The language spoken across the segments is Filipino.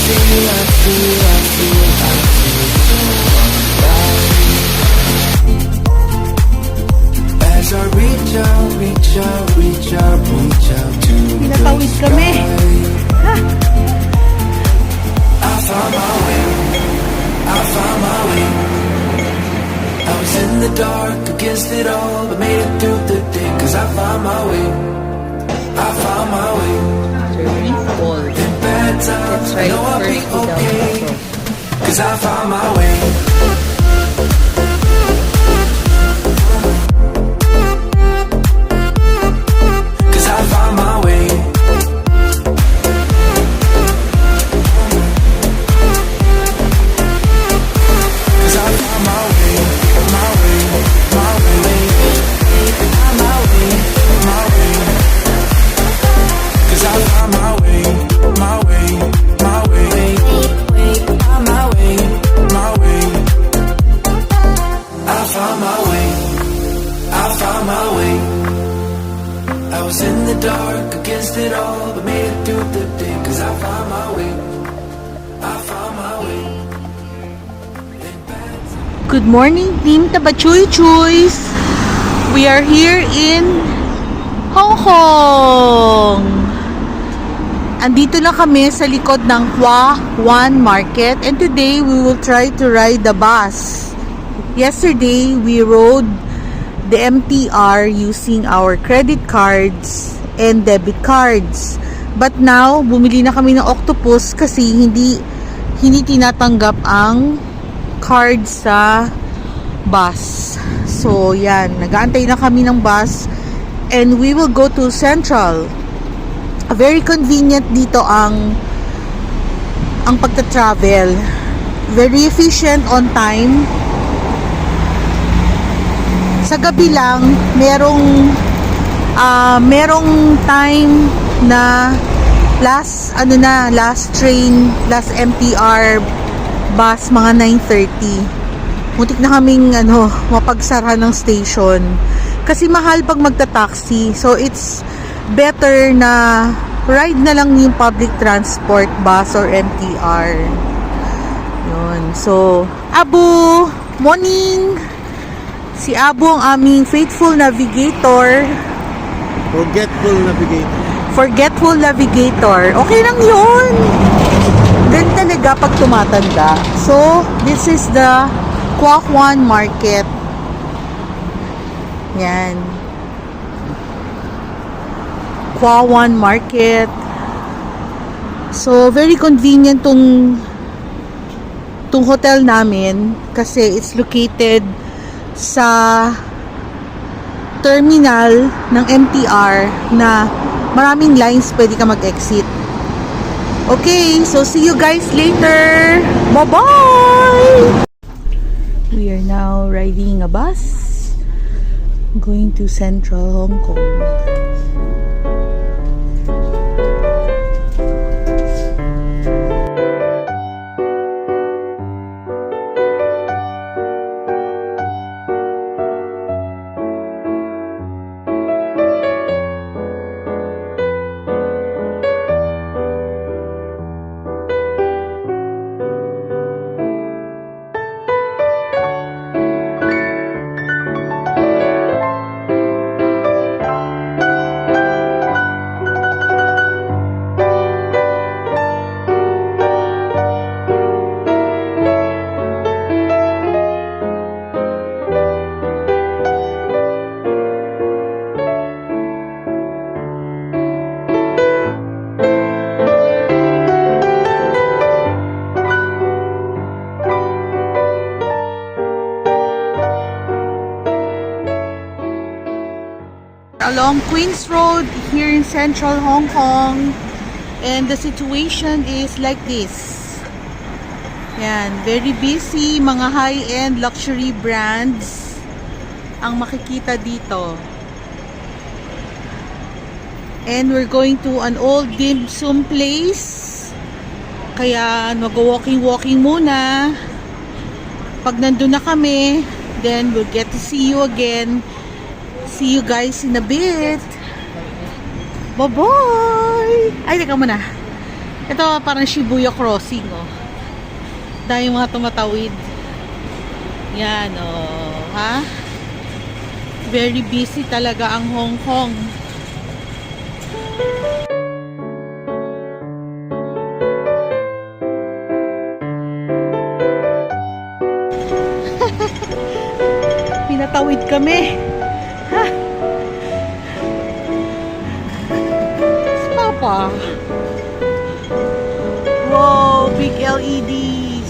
As I reach out, reach out, reach out, reach out to Pinatawid kami. Ha? I found my way, I found my way. I was in the dark against it all, but made it through the day. Cause I found my way, I found my way. In bad times, I know I'll be okay. Cause I found my way. Cause I found my way. Cause I found my way, my way, my way. My way, my way. Cause I found my way, my way, my way. My way, my way. I found my way, I found my way. I was in the dark against it all, but made it through the day. Cause I found my way, I found my way. Good morning, Team Tabachuy Chuys. We are here in Hong Kong. Andito lang kami sa likod ng Hua Wan Market, and today we will try to ride the bus. Yesterday, we rode the MTR using our credit cards and debit cards. But now, bumili na kami ng Octopus kasi hindi tinatanggap ang card sa bus. So, yan. Nag-aantay na kami ng bus and we will go to Central. Very convenient dito ang pagta-travel. Very efficient on time. Sa gabi lang, merong time na last train, last MTR bus mga 9:30. Muntik na kaming mapagsara ng station kasi mahal pag magta-taxi. So it's better na ride na lang yung public transport, bus or MTR. Yun. So, Abu, morning! Si Abu ang aming faithful navigator. Forgetful navigator. Okay lang yun. Ganun talaga pag tumatanda. So, this is the Hua Wan Market. Yan. Hua Wan Market. So, very convenient tong hotel namin kasi it's located sa terminal ng MTR na maraming lines pwede ka mag-exit. Okay, so see you guys later. Bye-bye! We are now riding a bus going to Central Hong Kong. Along Queens Road here in Central Hong Kong, and the situation is like this. Yan, very busy, mga high-end luxury brands ang makikita dito. And we're going to an old dim sum place. Kaya mag-walking muna. Pag nandun na kami, then we'll get to see you again. See you guys in a bit. Bye-bye! Ay, teka muna. Ito parang Shibuya Crossing, oh. Dahil mga tumatawid. Yan, oh. Ha? Very busy talaga ang Hong Kong. Pinatawid kami. Ha? Papa. Wow, big LEDs.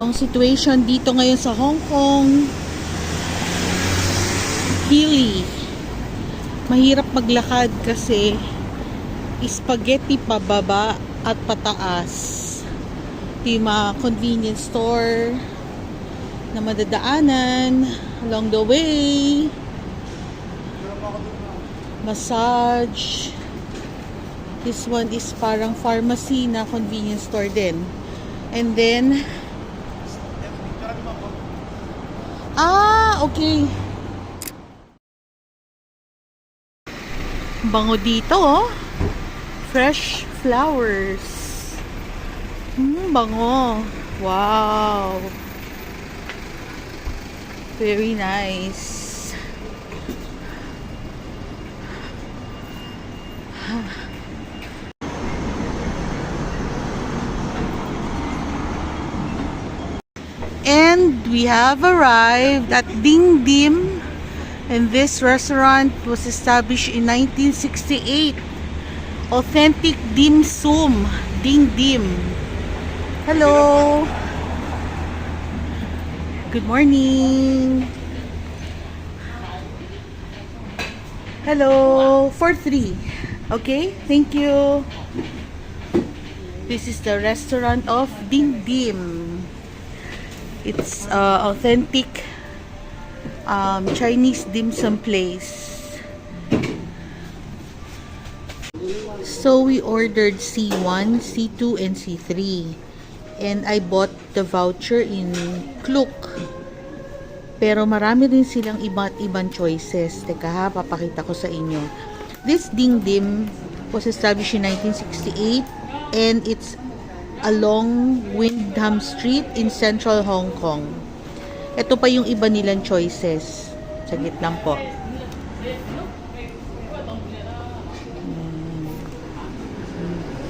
Ang situation dito ngayon sa Hong Kong, hilly. Mahirap maglakad kasi spaghetti pababa at pataas. Ito yung mga convenience store na madadaanan along the way. Massage. This one is parang pharmacy na convenience store din. And then okay. Bango dito, oh. Fresh flowers. Bango. Wow. Very nice. And we have arrived at Ding Dim, and this restaurant was established in 1968. Authentic dim sum, Ding Dim. Hello. Good morning. Hello. For 3. Okay, thank you. This is the restaurant of Ding Dim. It's authentic Chinese dim sum place. So we ordered C1, C2, and C3. And I bought the voucher in Klook. Pero marami rin silang iba't ibang choices. Teka ha, papakita ko sa inyo. This Ding Dim was established in 1968 and it's along Windham Street in Central Hong Kong. Ito pa yung iba nilang choices. Saglit lang po.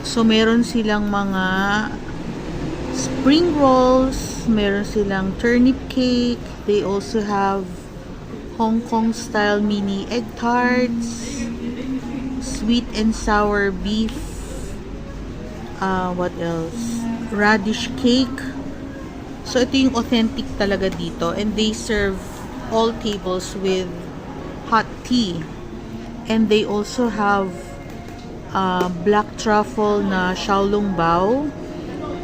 So, meron silang mga spring rolls, meron silang turnip cake, they also have Hong Kong style mini egg tarts, sweet and sour beef, what else? Radish cake. So, ito yung authentic talaga dito. And they serve all tables with hot tea. And they also have black truffle na xiaolong bao,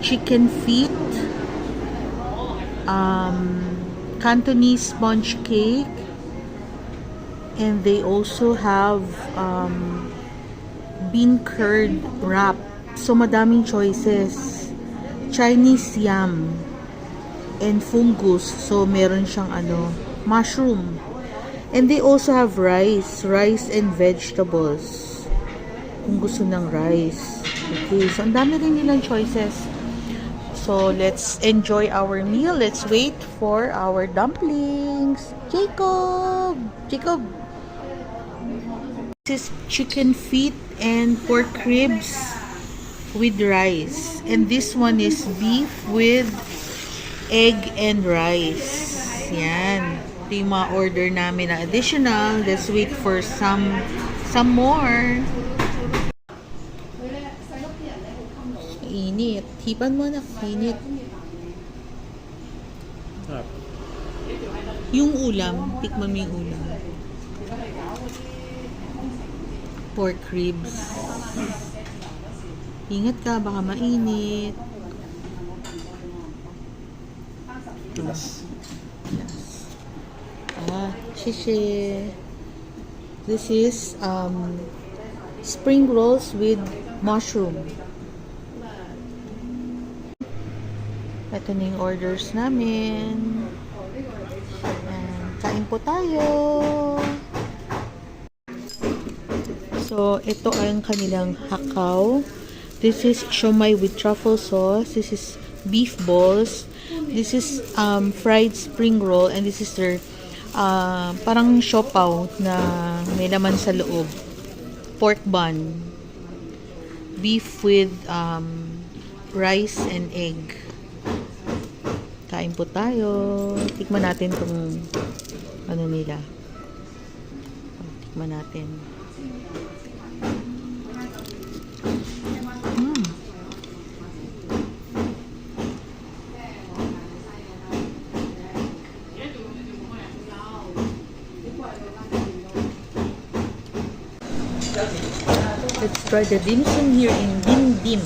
chicken feet, Cantonese sponge cake, and they also have bean curd wrap. So, madaming choices. Chinese yam and fungus. So, meron siyang mushroom. And they also have rice and vegetables. Kung gusto ng rice. Okay, so ang dami rin nilang choices. So, let's enjoy our meal. Let's wait for our dumplings. Jacob! This is chicken feet and pork ribs with rice. And this one is beef with egg and rice. Yan. Ito yung mga order namin na additional. Let's wait for some more. Init. Hipan mo na. Init. Yung ulam. Tikman mo yung ulam. Pork ribs. Ingat ka, baka mainit. Yes. Shishi. This is spring rolls with mushroom. Ito na yung orders namin. Ayan, kain po tayo. So, ito ang kanilang hakaw. This is siomai with truffle sauce. This is beef balls. This is fried spring roll. And this is their parang siopaw na may laman sa loob. Pork bun. Beef with rice and egg. Kain po tayo. Tikman natin kung ano nila. Tikman natin. Let's try the dim sum here in Dim Dim.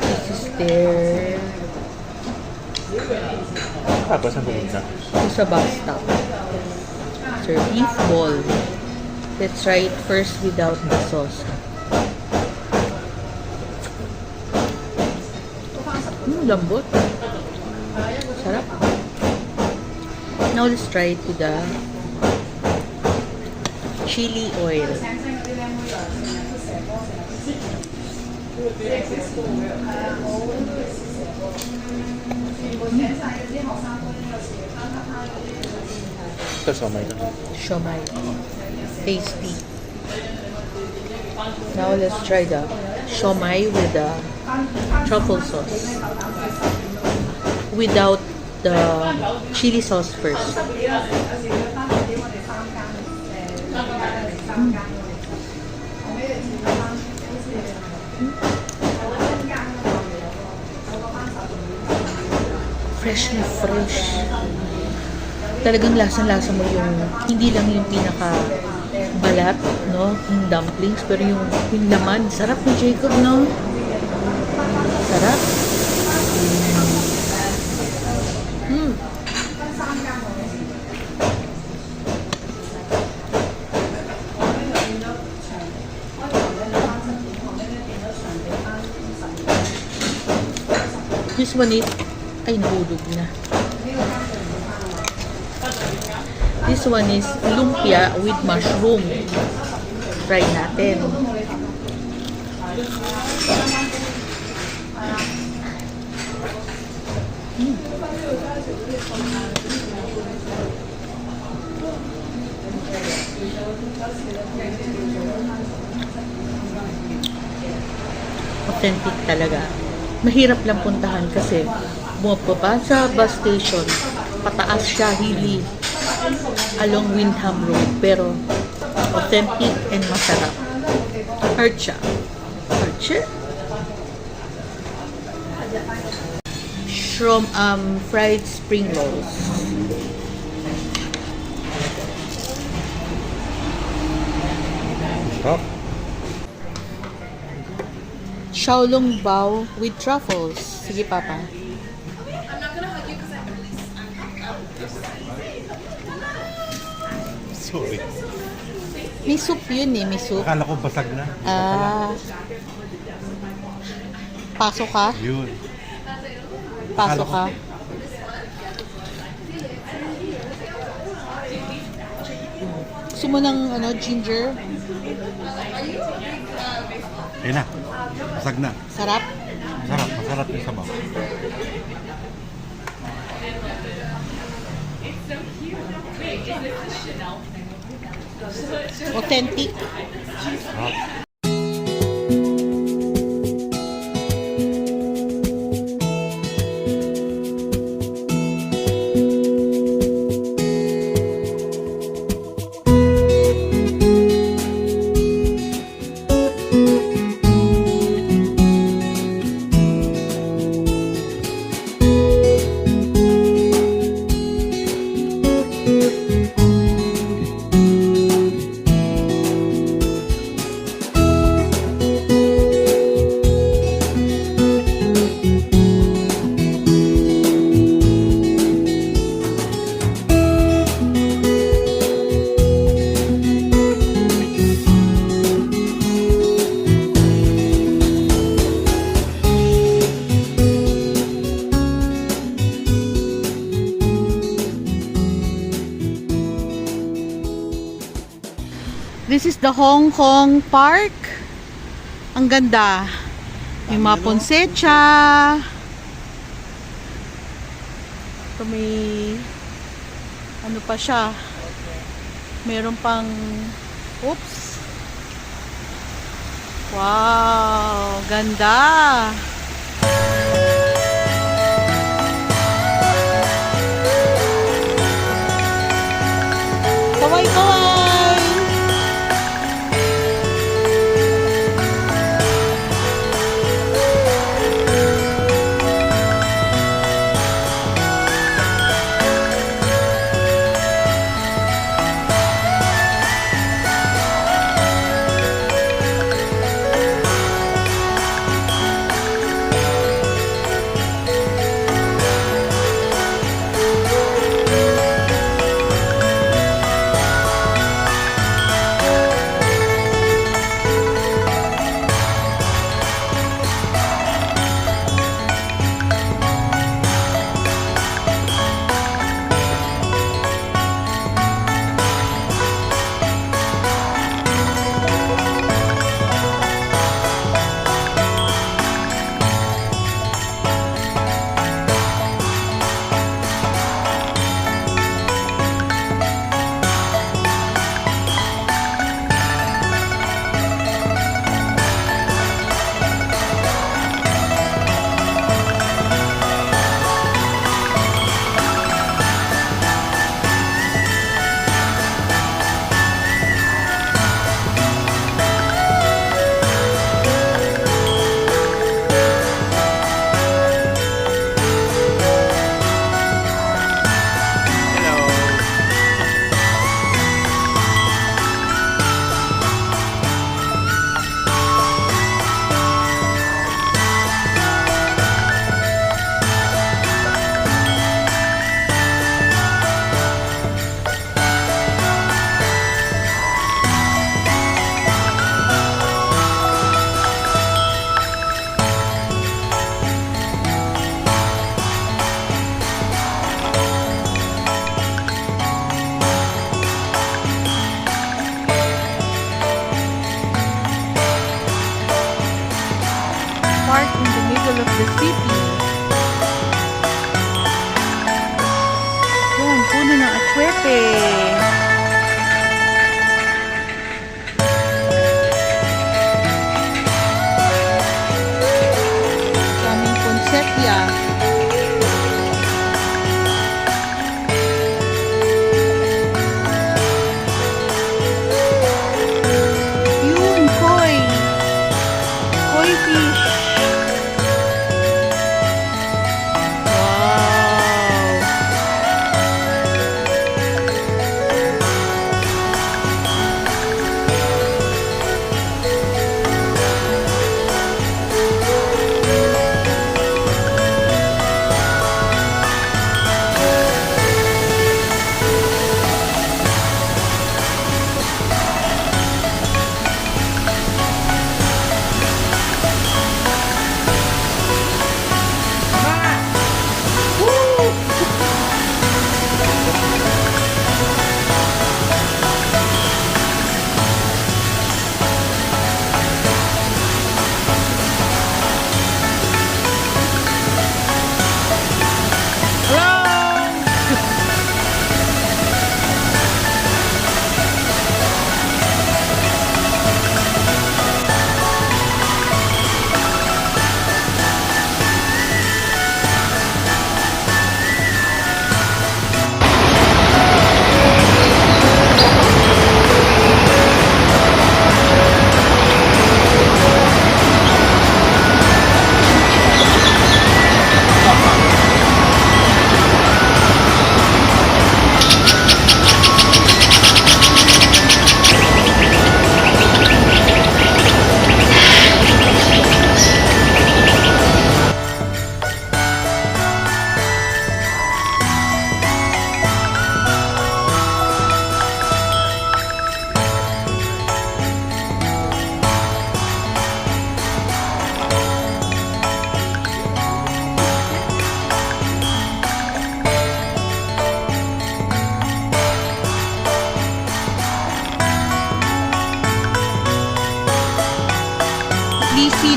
This is their Saan pumunta? sa bus stop. Sir, beef ball. Let's try it first without the sauce. Lambot. Sarap. Now let's try it with the chili oil. Ito, siomai na. Siomai. Tasty. Now let's try the siomai with the truffle sauce. Without the chili sauce first. Fresh na fresh. Talagang lasang-lasa mo yung, hindi lang yung pinaka balat, no? Yung dumplings, pero yung laman. Sarap ni Jacob, no? Sarap. This one is, ay nahulog na. This one is lumpia with mushroom. Try natin. Authentic talaga. Mahirap lang puntahan kasi bumababa sa bus station, pataas siya, hilly, along Windham Road, pero authentic and masarap. Heart siya. Heart siya. Fried spring rolls. Sarap. Xiaolong bao with truffles. Sige, Papa. Sorry. May soup yun eh, may soup. Akala ko basag na. Pasok ka? Yun. Pasok ka? Gusto mo ng ginger? Ayun na. Basag na. Sarap? Masarap. Masarap yung sabaw. Authentic? Sarap. This is the Hong Kong Park. Ang ganda. May mga poinsettia. Ito may ano pa siya. Meron pang oops. Wow, ganda. Kaway-kaway. Park in the middle of the city. Yan, puno ng atwepe. Daming poinsettia. Yun, koi. Koi fish.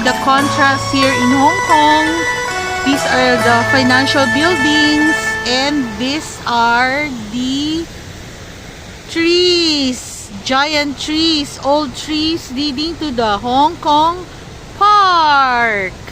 the contrast here in Hong Kong. These are the financial buildings and these are the trees, giant trees, old trees leading to the Hong Kong Park.